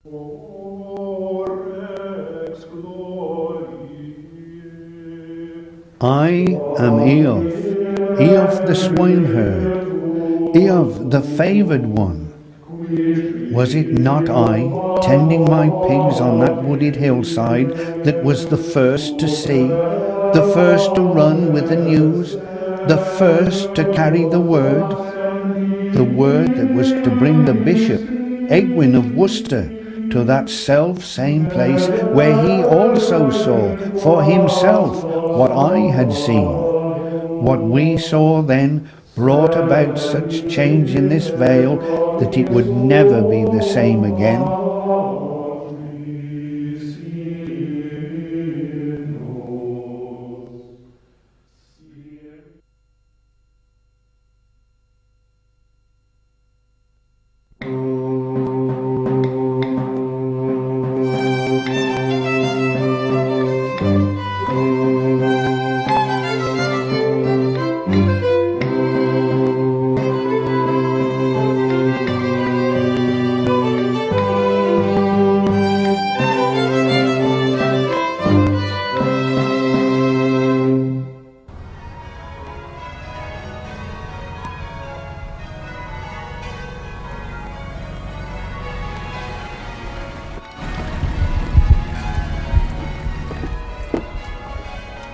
I am Eof the swineherd, Eof the favoured one. Was it not I, tending my pigs on that wooded hillside, that was the first to see, the first to run with the news, the first to carry the word that was to bring the bishop, Egwin of Worcester, to that self-same place where he also saw for himself what I had seen. What we saw then brought about such change in this vale that it would never be the same again.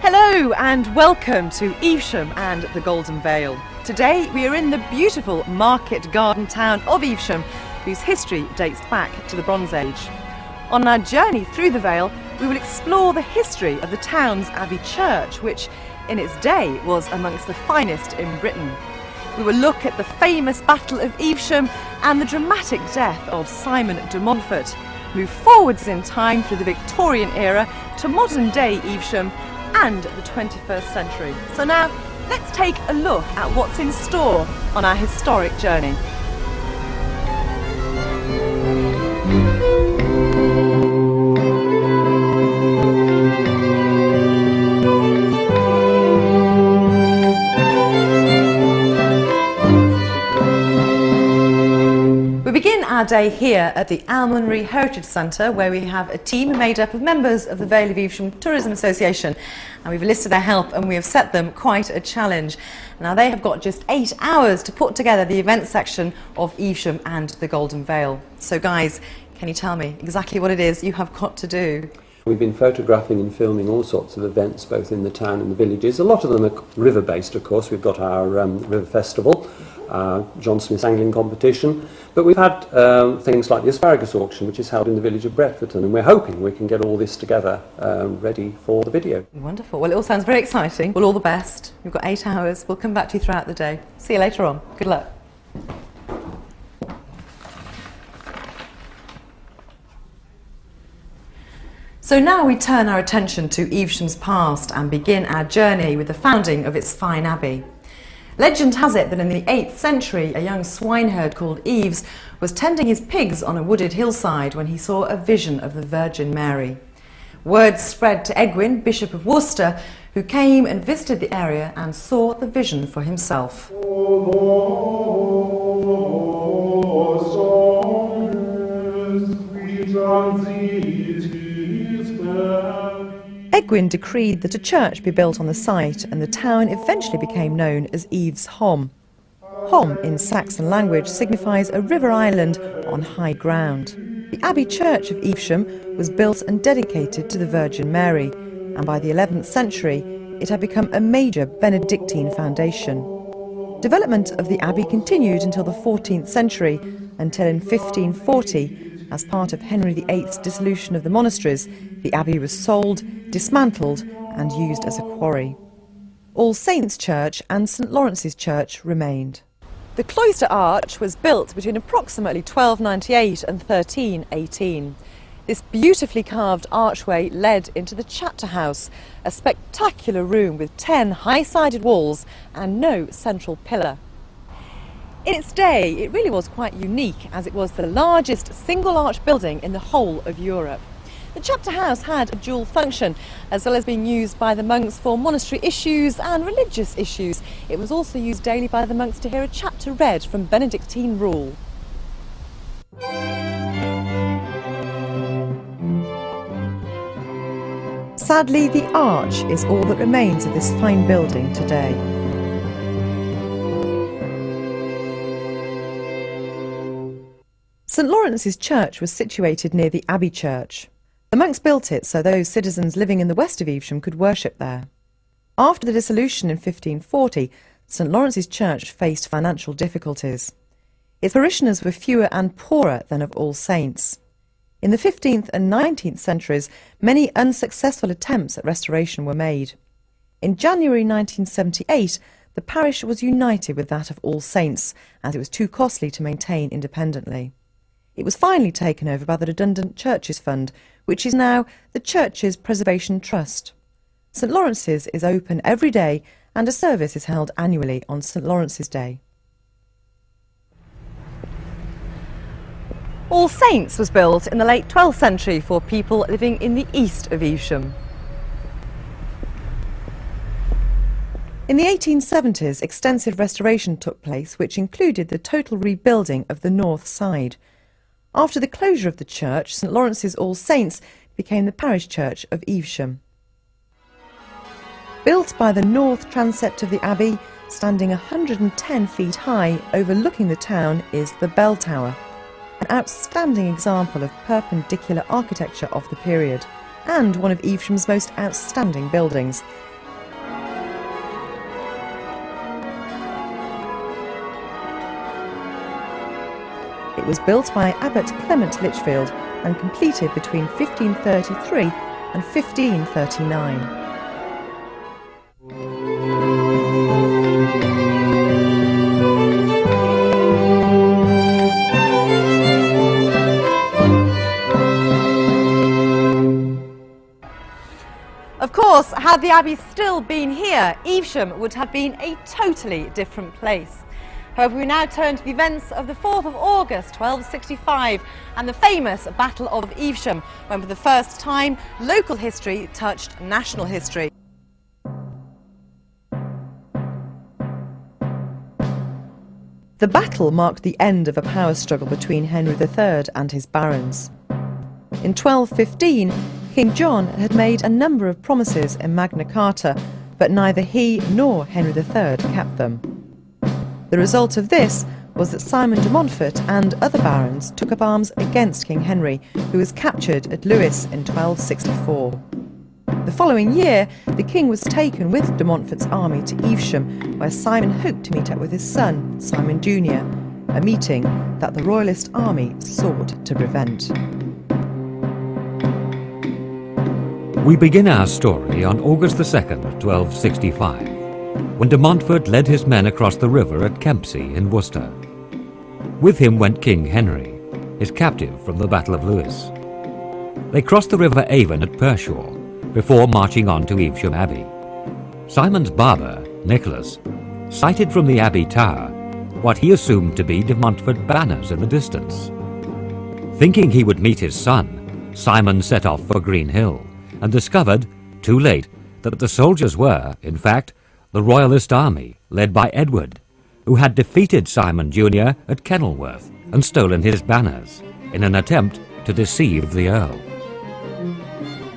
Hello and welcome to Evesham and the Golden Vale. Today we are in the beautiful market garden town of Evesham, whose history dates back to the Bronze Age. On our journey through the Vale, we will explore the history of the town's Abbey Church, which in its day was amongst the finest in Britain. We will look at the famous Battle of Evesham and the dramatic death of Simon de Montfort, move forwards in time through the Victorian era to modern day Evesham and the 21st century. So now let's take a look at what's in store on our historic journey. We begin our day here at the Almonry Heritage Centre, where we have a team made up of members of the Vale of Evesham Tourism Association, and we've enlisted their help and we have set them quite a challenge. Now they have got just 8 hours to put together the event section of Evesham and the Golden Vale. So guys, can you tell me exactly what it is you have got to do? We've been photographing and filming all sorts of events both in the town and the villages. A lot of them are river based, of course. We've got our river festival, John Smith's angling competition, but we've had things like the asparagus auction, which is held in the village of Bretforton, and we're hoping we can get all this together ready for the video. Wonderful. Well, it all sounds very exciting. Well, all the best. We've got 8 hours. We'll come back to you throughout the day. See you later on. Good luck. So now we turn our attention to Evesham's past and begin our journey with the founding of its fine abbey. Legend has it that in the 8th century, a young swineherd called Eves was tending his pigs on a wooded hillside when he saw a vision of the Virgin Mary. Word spread to Egwin, Bishop of Worcester, who came and visited the area and saw the vision for himself. Egwin decreed that a church be built on the site, and the town eventually became known as Evesham. Hom in Saxon language signifies a river island on high ground. The Abbey Church of Evesham was built and dedicated to the Virgin Mary, and by the 11th century it had become a major Benedictine foundation. Development of the abbey continued until the 14th century, until in 1540, as part of Henry VIII's dissolution of the monasteries, the abbey was sold, dismantled and used as a quarry. All Saints' Church and St Lawrence's Church remained. The cloister arch was built between approximately 1298 and 1318. This beautifully carved archway led into the chapter house, a spectacular room with 10 high-sided walls and no central pillar. In its day, it really was quite unique, as it was the largest single-arch building in the whole of Europe. The chapter house had a dual function, as well as being used by the monks for monastery issues and religious issues. It was also used daily by the monks to hear a chapter read from Benedictine rule. Sadly, the arch is all that remains of this fine building today. St Lawrence's Church was situated near the Abbey Church. The monks built it so those citizens living in the west of Evesham could worship there. After the dissolution in 1540, St Lawrence's Church faced financial difficulties. Its parishioners were fewer and poorer than of All Saints. In the 15th and 19th centuries, many unsuccessful attempts at restoration were made. In January 1978, the parish was united with that of All Saints, as it was too costly to maintain independently. It was finally taken over by the Redundant Churches Fund, which is now the Churches Preservation Trust. St Lawrence's is open every day and a service is held annually on St Lawrence's Day. All Saints was built in the late 12th century for people living in the east of Evesham. In the 1870s, extensive restoration took place, which included the total rebuilding of the north side. After the closure of the church, St Lawrence's All Saints became the parish church of Evesham. Built by the north transept of the abbey, standing 110 feet high, overlooking the town, is the bell tower, an outstanding example of perpendicular architecture of the period, and one of Evesham's most outstanding buildings. It was built by Abbot Clement Lichfield and completed between 1533 and 1539. Of course, had the abbey still been here, Evesham would have been a totally different place. However, we now turn to the events of the 4th of August 1265 and the famous Battle of Evesham, when for the first time local history touched national history. The battle marked the end of a power struggle between Henry III and his barons. In 1215, King John had made a number of promises in Magna Carta, but neither he nor Henry III kept them. The result of this was that Simon de Montfort and other barons took up arms against King Henry, who was captured at Lewes in 1264. The following year, the king was taken with de Montfort's army to Evesham, where Simon hoped to meet up with his son, Simon Jr., a meeting that the royalist army sought to prevent. We begin our story on August the 2nd, 1265. when de Montfort led his men across the river at Kempsey in Worcester. With him went King Henry, his captive from the Battle of Lewes. They crossed the River Avon at Pershaw, before marching on to Evesham Abbey. Simon's barber, Nicholas, sighted from the Abbey tower what he assumed to be de Montfort banners in the distance. Thinking he would meet his son, Simon set off for Green Hill, and discovered, too late, that the soldiers were, in fact, the Royalist army, led by Edward, who had defeated Simon Jr. at Kenilworth and stolen his banners, in an attempt to deceive the Earl.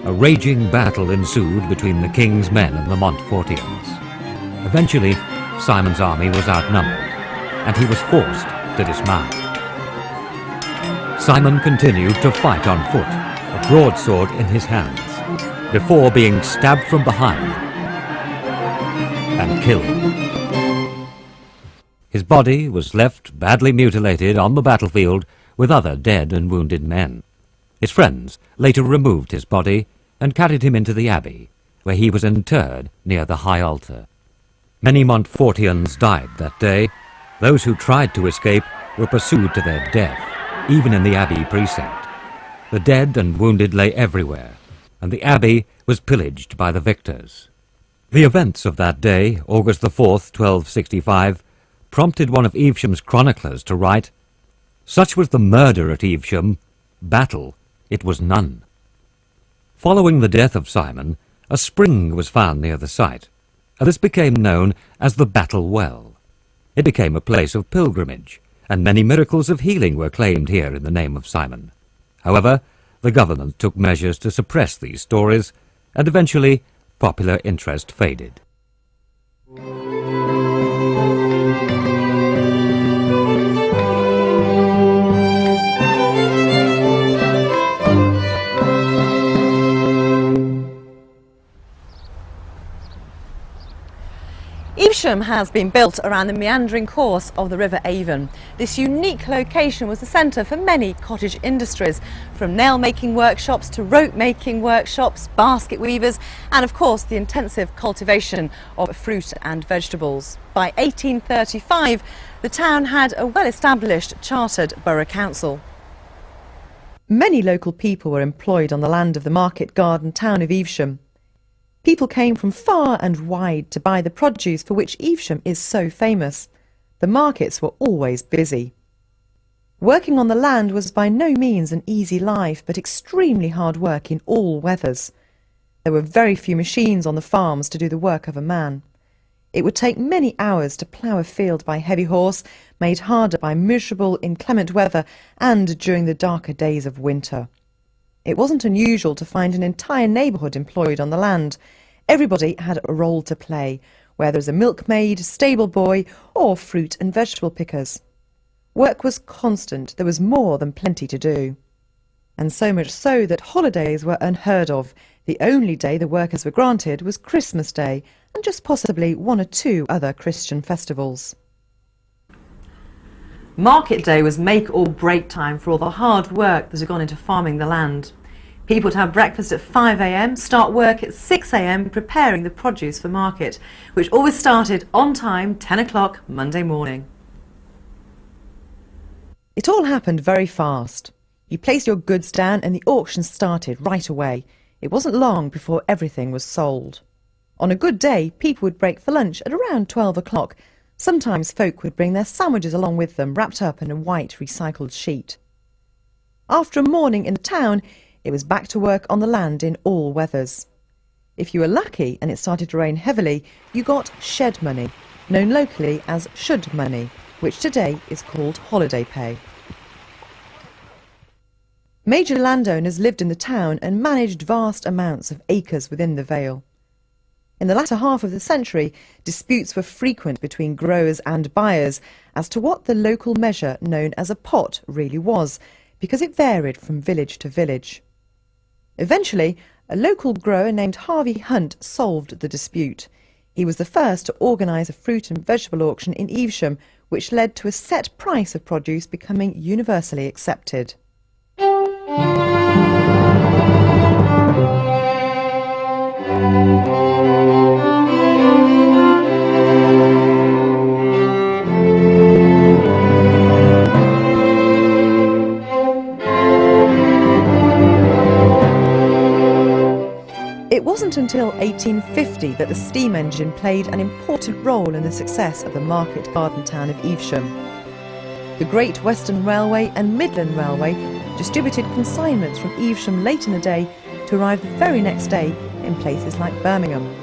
A raging battle ensued between the king's men and the Montfortians. Eventually, Simon's army was outnumbered, and he was forced to dismount. Simon continued to fight on foot, a broadsword in his hands, before being stabbed from behind and killed. His body was left badly mutilated on the battlefield with other dead and wounded men. His friends later removed his body and carried him into the abbey, where he was interred near the high altar. Many Montfortians died that day. Those who tried to escape were pursued to their death, even in the abbey precinct. The dead and wounded lay everywhere, and the abbey was pillaged by the victors. The events of that day, August the 4th, 1265, prompted one of Evesham's chroniclers to write, "Such was the murder at Evesham, battle it was none." Following the death of Simon, a spring was found near the site, and this became known as the Battle Well. It became a place of pilgrimage, and many miracles of healing were claimed here in the name of Simon. However, the government took measures to suppress these stories, and eventually popular interest faded. Evesham has been built around the meandering course of the River Avon. This unique location was the centre for many cottage industries, from nail-making workshops to rope-making workshops, basket weavers, and of course the intensive cultivation of fruit and vegetables. By 1835, the town had a well-established chartered borough council. Many local people were employed on the land of the market garden town of Evesham. People came from far and wide to buy the produce for which Evesham is so famous. The markets were always busy. Working on the land was by no means an easy life, but extremely hard work in all weathers. There were very few machines on the farms to do the work of a man. It would take many hours to plough a field by heavy horse, made harder by miserable, inclement weather and during the darker days of winter. It wasn't unusual to find an entire neighbourhood employed on the land. Everybody had a role to play, whether as a milkmaid, stable boy or fruit and vegetable pickers. Work was constant, there was more than plenty to do. And so much so that holidays were unheard of. The only day the workers were granted was Christmas Day and just possibly one or two other Christian festivals. Market day was make or break time for all the hard work that had gone into farming the land. People would have breakfast at 5 a.m, start work at 6 a.m, preparing the produce for market, which always started on time, 10 o'clock Monday morning. It all happened very fast. You placed your goods down and the auction started right away. It wasn't long before everything was sold. On a good day, people would break for lunch at around 12 o'clock. Sometimes folk would bring their sandwiches along with them, wrapped up in a white recycled sheet. After a morning in the town, it was back to work on the land in all weathers. If you were lucky and it started to rain heavily, you got shed money, known locally as should money, which today is called holiday pay. Major landowners lived in the town and managed vast amounts of acres within the vale. In the latter half of the century, disputes were frequent between growers and buyers as to what the local measure known as a pot really was, because it varied from village to village. Eventually, a local grower named Harvey Hunt solved the dispute. He was the first to organise a fruit and vegetable auction in Evesham, which led to a set price of produce becoming universally accepted. It wasn't until 1850 that the steam engine played an important role in the success of the market garden town of Evesham. The Great Western Railway and Midland Railway distributed consignments from Evesham late in the day to arrive the very next day in places like Birmingham.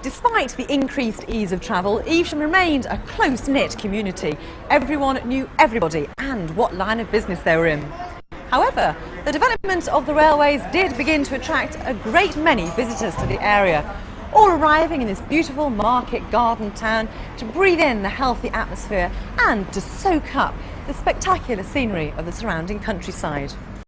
Despite the increased ease of travel, Evesham remained a close-knit community. Everyone knew everybody and what line of business they were in. However, the development of the railways did begin to attract a great many visitors to the area, all arriving in this beautiful market garden town to breathe in the healthy atmosphere and to soak up the spectacular scenery of the surrounding countryside.